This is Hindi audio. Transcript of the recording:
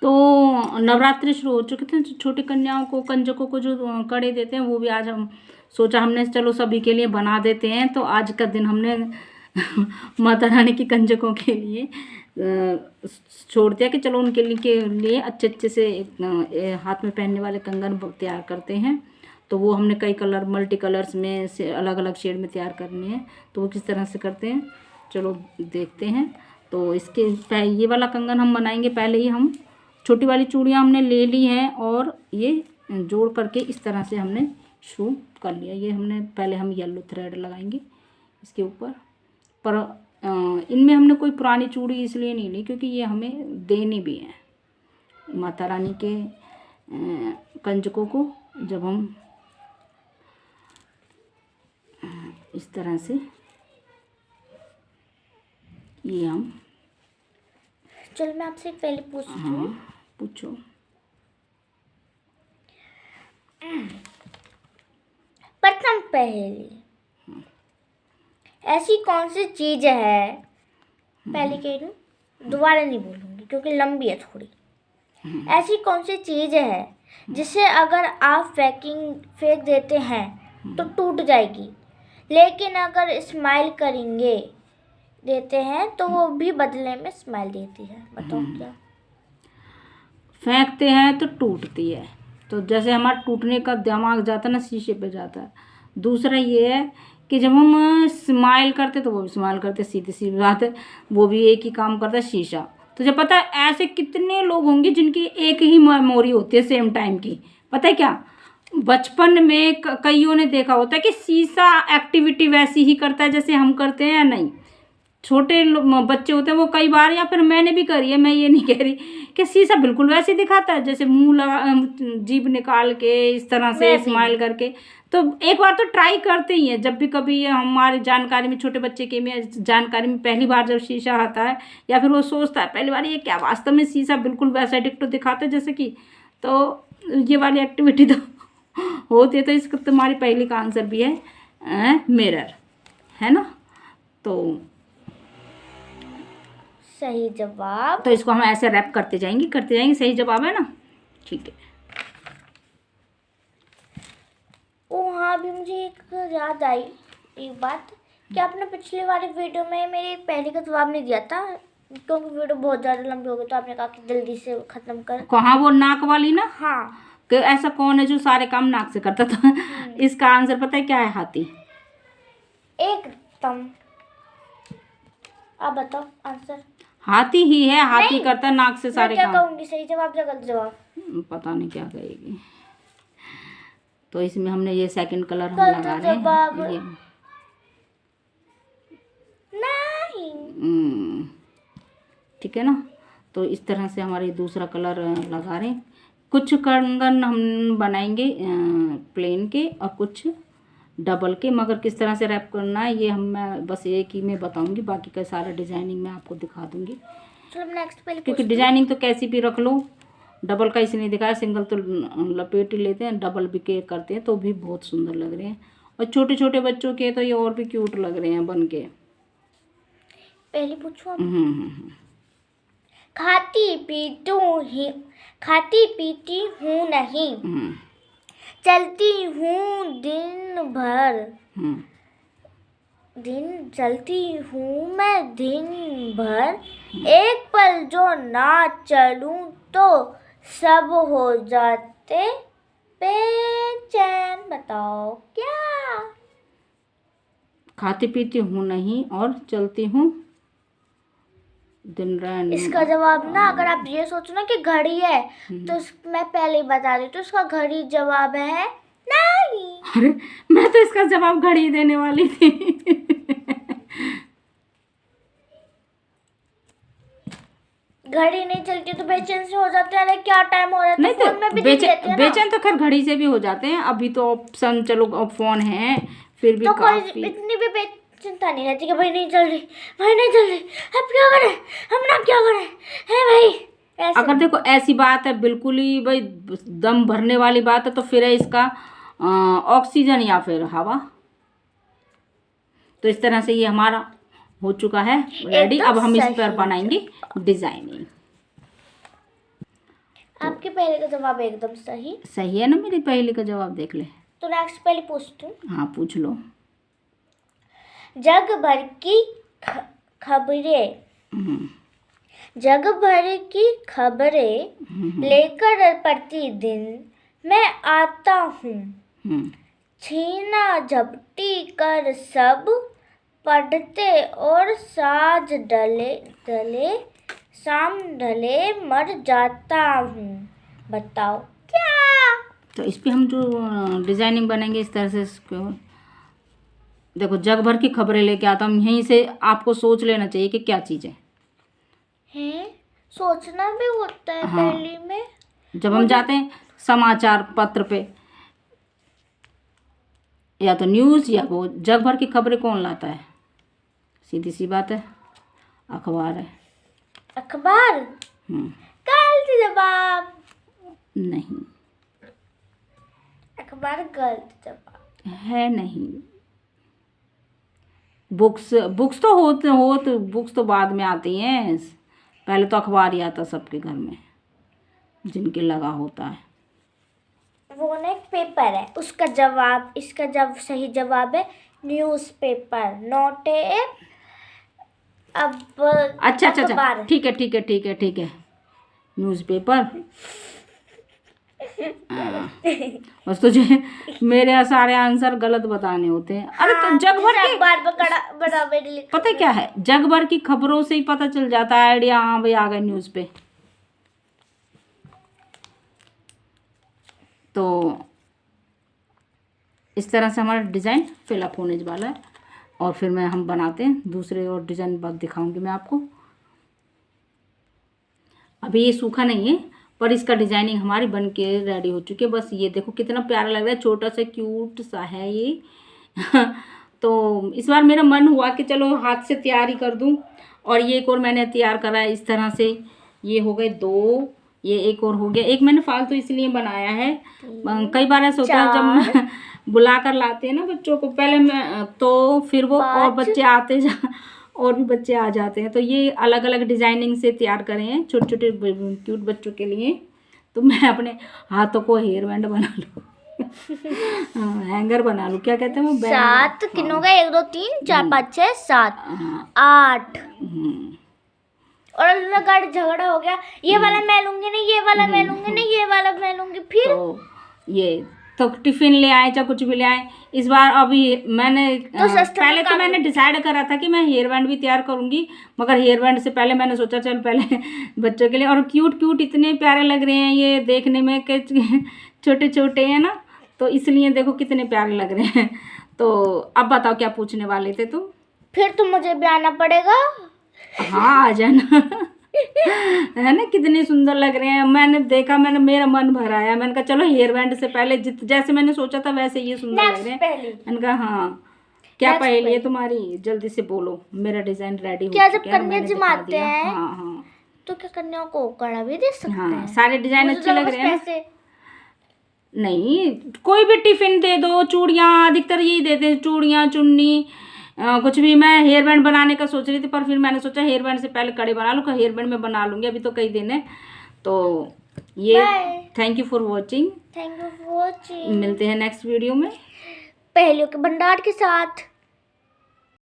तो नवरात्रि शुरू हो चुके थे, छोटी कन्याओं को, कंजकों को जो कड़े देते हैं वो भी आज हम सोचा हमने चलो सभी के लिए बना देते हैं। तो आज का दिन हमने माता रानी की कंजकों के लिए छोड़ दिया कि चलो उनके लिए अच्छे अच्छे से हाथ में पहनने वाले कंगन तैयार करते हैं। तो वो हमने कई कलर, मल्टी कलर्स में से अलग अलग शेड में तैयार करनी है। तो वो किस तरह से करते हैं चलो देखते हैं। तो इसके ये वाला कंगन हम बनाएंगे। पहले ही हम छोटी वाली चूड़ियाँ हमने ले ली हैं और ये जोड़ करके इस तरह से हमने शुरू कर लिया। ये हमने पहले हम येलो थ्रेड लगाएंगे इसके ऊपर। पर इनमें हमने कोई पुरानी चूड़ी इसलिए नहीं ली क्योंकि ये हमें देनी भी है माता रानी के कंजकों को। जब हम इस तरह से ये हम चलो मैं आपसे पहले पूछती हूँ। पूछो। प्रथम पहेली, ऐसी कौन सी चीज है, पहले कह दूँ, दोबारा नहीं बोलूँगी क्योंकि लंबी है थोड़ी। ऐसी कौन सी चीज है जिसे अगर आप फेंक देते हैं तो टूट जाएगी, लेकिन अगर स्माइल करेंगे देते हैं तो वो भी बदले में स्माइल देती है। बताओ क्या? फेंकते हैं तो टूटती है। तो जैसे हमारा टूटने का दिमाग जाता है ना, शीशे पे जाता है। दूसरा ये है कि जब हम स्माइल करते तो वो भी स्माइल करते, सीधी सी बात है, वो भी एक ही काम करता है, शीशा। तो जब पता है ऐसे कितने लोग होंगे जिनकी एक ही मेमोरी होती है सेम टाइम की। पता है क्या, बचपन में कईयों ने देखा होता है कि शीशा एक्टिविटी वैसी ही करता है जैसे हम करते हैं या नहीं। छोटे बच्चे होते हैं वो कई बार, या फिर मैंने भी करी है, मैं ये नहीं कह रही कि शीशा बिल्कुल वैसे दिखाता है जैसे मुंह लगा, जीभ निकाल के इस तरह से स्माइल करके। तो एक बार तो ट्राई करते ही हैं। जब भी कभी हमारी जानकारी में, छोटे बच्चे के में जानकारी में पहली बार जब शीशा आता है या फिर वो सोचता है पहली बार ये क्या वास्तव में शीशा बिल्कुल वैसा डिक्टो दिखाता है जैसे कि, तो ये वाली एक्टिविटी तो होती है। तो इसका तुम्हारी पहली का आंसर भी है मिरर, है ना। तो सही जवाब। तो इसको हम ऐसे रैप करते जाएंगे। सही जवाब है ना, ठीक है। ओ हाँ, भी मुझे एक याद आई एक बात कि आपने पिछले वाले वीडियो में मेरे पहले का जवाब नहीं दिया था क्योंकि वीडियो बहुत ज़्यादा लंबी हो गई। तो आपने कहा कि जल्दी से ख़त्म कर। कहाँ वो नाक वाली ना? हाँ। कि ऐसा कौन है जो सारे काम नाक से करता था? इसका आंसर पता है क्या है? हाथी। एकदम। आप बताओ आंसर। हाथी ही है, हाथी करता नाक से सारे काम। मैं क्या कहूँगी, सही जवाब या गलत जवाब? पता नहीं क्या कहेगी। तो इसमें हमने ये सेकंड कलर हम लगा रहे हैं ये। नहीं, ठीक है ना। तो इस तरह से हमारे दूसरा कलर लगा रहे हैं। कुछ कंगन हम बनाएंगे प्लेन के और कुछ डबल के, मगर किस तरह से रैप करना है ये मैं बस एक ही में बताऊंगी, बाकी का सारा डिजाइनिंग मैं आपको दिखा दूंगी। चलो नेक्स्ट पहले, क्योंकि डिजाइनिंग तो कैसी भी रख लो, डबल का इसने दिखाया, सिंगल तो लपेट ही लेते हैं, डबल भी के करते हैं तो भी बहुत सुंदर लग रहे हैं। और छोटे छोटे बच्चों के तो ये और भी क्यूट लग रहे हैं बन के। पहले पूछो। खाती पीती हूँ नहीं, चलती हूँ दिन भर, चलती हूँ मैं दिन भर, एक पल जो ना चलूं तो सब हो जाते बेचैन। बताओ क्या? खाती पीती हूँ नहीं और चलती हूँ दिन रात। इसका जवाब ना, अगर आप ये सोचो ना कि घड़ी है तो मैं पहले ही बता दी, तो इसका घड़ी जवाब है नहीं। अरे मैं तो इसका जवाब घड़ी देने वाली थी। घड़ी नहीं चलती तो बेचैन से हो जाते हैं। क्या टाइम हो रहा है? नहीं तो फोन में भी देख लेते हैं ना। बेचैन तो खैर घड़ी से भी हो जाते हैं। अभी तो ऑप्शन चलो अब फोन है फिर भी तो काफी इतनी भी चिंता नहीं रहती कि भाई नहीं चल रही, अब क्या करें, हम ना क्या करें, है भाई। अगर देखो ऐसी बात है बिल्कुल ही भाई दम भरने वाली बात है तो फिर है इसका ऑक्सीजन या फिर हवा। तो इस तरह से ये हमारा हो चुका है रेडी। अब हम इस पर बनाएंगे डिजाइनिंग। आपके पहले का जवाब एकदम सही। सही है ना, मेरी पहली का जवाब देख ले। तो नेक्स्ट पहले पूछती हूँ। हाँ पूछ लो। जग भर की खबरें, जग भर की खबरें लेकर प्रतिदिन मैं आता हूँ, छीना झपटी कर सब पढ़ते और साज डले शाम ढले मर जाता हूँ, बताओ क्या। तो इस पे हम जो डिजाइनिंग बनेंगे इस तरह से इसको देखो, जग भर की खबरें लेके आता हूँ, यहीं से आपको सोच लेना चाहिए कि क्या चीज़ है। सोचना भी होता है। हाँ। पहली में जब हम जाते हैं समाचार पत्र पे या तो न्यूज़ या वो, जग भर की खबरें कौन लाता है? सीधी सी बात है, अखबार है। अखबार? गलत जवाब। नहीं, अखबार गलत जवाब है नहीं। बुक्स तो होते बुक्स तो बाद में आती हैं, पहले तो अखबार ही आता सबके घर में जिनके लगा होता है। वो ना एक पेपर है, उसका जवाब, इसका जब सही जवाब है न्यूज़पेपर, नॉट ए अब। अच्छा, अखबार। ठीक है न्यूज़पेपर। बस तुझे मेरे सारे आंसर गलत बताने होते हैं। अरे तो जग भर की अखबार बराबर पता है क्या है, जग भर की खबरों से ही पता चल जाता है आइडिया। हाँ भाई आ गए न्यूज़ पे। तो इस तरह से हमारा डिज़ाइन फिलअप होने वाला है और फिर हम बनाते हैं दूसरे और डिज़ाइन बाद दिखाऊंगी मैं आपको। अभी ये सूखा नहीं है पर इसका डिजाइनिंग हमारी बन के रेडी हो चुकी है। बस ये देखो कितना प्यारा लग रहा है, छोटा सा क्यूट सा है ये। तो इस बार मेरा मन हुआ कि चलो हाथ से तैयारी कर दूं। और ये एक और मैंने तैयार करा है इस तरह से। ये हो गए 2, ये एक और हो गया। एक मैंने फालतू इसलिए बनाया है, कई बार ऐसा होता है जब बुला कर लाते हैं ना बच्चों को पहले मैं, तो फिर वो और बच्चे आते और भी बच्चे आ जाते हैं। तो ये अलग अलग डिजाइनिंग से तैयार करे हैं छोटे छोटे क्यूट बच्चों के लिए। तो मैं अपने हाथों को हेयर बैंड बना लूँ। हाँ, हैंगर बना लूँ, क्या कहते हैं वो, 7 किनो का 1 2 3 4 5 6 7 8। और अगर झगड़ा हो गया, ये वाला मैं लूंगी नहीं, ये वाला मैं लूंगी नहीं, ये वाला मैं लूंगी, फिर तो ये तो टिफिन ले आए चाहे कुछ भी ले आए। इस बार अभी मैंने तो पहले तो मैंने डिसाइड करा था कि मैं हेयर बैंड भी तैयार करूंगी, मगर हेयर बैंड से पहले मैंने सोचा चल पहले बच्चों के लिए। और क्यूट इतने प्यारे लग रहे हैं ये देखने में कि छोटे छोटे हैं ना, तो इसलिए देखो कितने प्यारे लग रहे हैं। तो अब बताओ क्या पूछने वाले थे तुम? फिर तो मुझे भी आना पड़ेगा। हाँ आ जाना। है ना, कितने सुंदर लग रहे हैं। मैंने देखा, मेरा मन भर आया। मैंने कहा चलो हेयर बैंड से पहले जैसे मैंने सोचा था वैसे ये सुंदर लग रहे हैं। मैंने कहा हाँ, क्या पहेली है तुम्हारी, जल्दी से बोलो। मेरा डिजाइन रेडी हो क्या चुका जब है, कन्या जमाते हैं हाँ तो क्या कन्याओं को कड़ा भी दे सकते हैं? सारे डिजाइन अच्छे लग रहे हैं पैसे नहीं, कोई भी टिफिन दे दो, चूड़ियाँ अधिकतर यही देते हैं, चूड़ियाँ चुन्नी कुछ भी। मैं हेयर बैंड बनाने का सोच रही थी पर फिर मैंने सोचा हेयर बैंड से पहले कड़े बना लूँ, हेयर बैंड में बना लूँगी, अभी तो कई दिन है। तो ये thank you for watching. Thank you for watching. मिलते हैं नेक्स्ट वीडियो में पहेलियों के भंडार के साथ।